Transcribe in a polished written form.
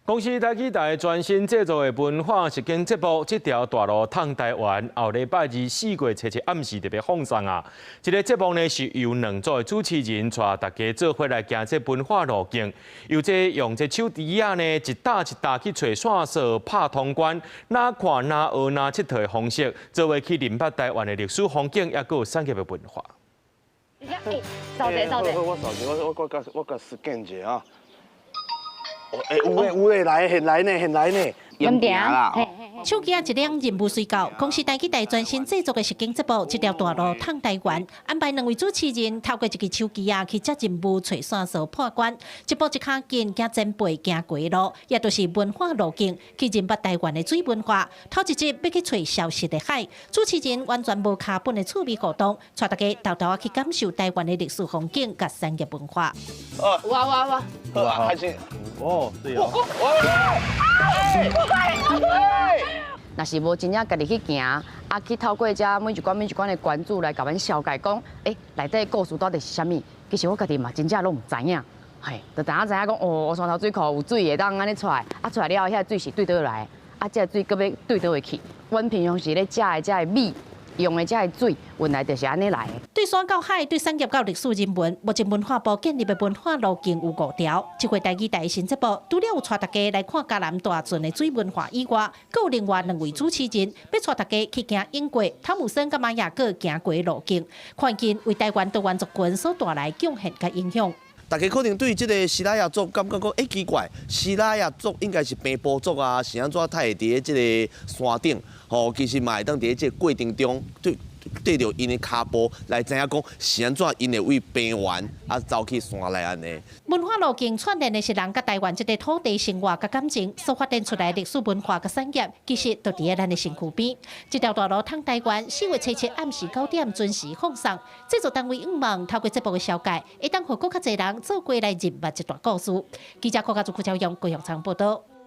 公視台記台全新製作的文化實境節目《這條大路通台灣》，後禮拜二4月17暗時特別放送啊！這個節目呢是由兩組的主持人帶大家做伙來行這文化路徑，用這手笛啊呢一打一打去找線索拍通關，哪看哪學哪佚佗的方式，做伙去認捌台灣的歷史風景，也有產業的文化。走者。我個實踐一下啊！有誒，來呢，嚴定啦。手機一輛任務隨到，公視台記台全新製作的實境節目《這條大路通台灣》，安排兩位主持人透過一個手機去接任務、找線索、破關，一步一腳印行前輩行過的路，也就是文化路徑，去認捌台灣的水文化。頭一集要去找消失的海，主持人完全無卡本的趣味互動，帶大家偷偷去感受台灣的歷史風景和產業文化。哇，開心。哦，對哦。若是無真正家己去行，去透過遮每一關的關主來甲阮紹介講，內底故事到底是啥物？其實我家己嘛真正攏唔知影，就知影講我山頭水庫有水會當安尼出來，出來了後，遐水是對倒來，這個水閣要對倒會去。阮平常時咧食的這個米。用的這個水，原來就是安尼來的。對山到海，對產業到歷史人文，目前文化部建立的文化路徑有5條。這回台記台新節目，除了有帶大家來看嘉南大圳的水文化以外，還有另外2位主持人，要帶大家去行英國、湯姆森、甲瑪雅各行過的路徑，看見為台灣多元族群所帶來貢獻甲影響。大家可能對這個西拉雅族感覺講，奇怪，西拉雅族應該是平埔族啊，是安怎他會佇這個山頂？其實嘛會當佇這個過程中對着因的腳步來知影講是安怎因會為平原走去山來安尼。文化路徑串聯的是人甲台灣這個土地生活甲感情所發展出來歷史文化甲產業，其實就佇咱的身軀邊。這條大路通台灣4月17暗時9點準時放送。製作單位希望透過節目的紹介，會當互更較儕人做過來認捌一段故事。記者郭家祖、顧超陽、郭永昌報道。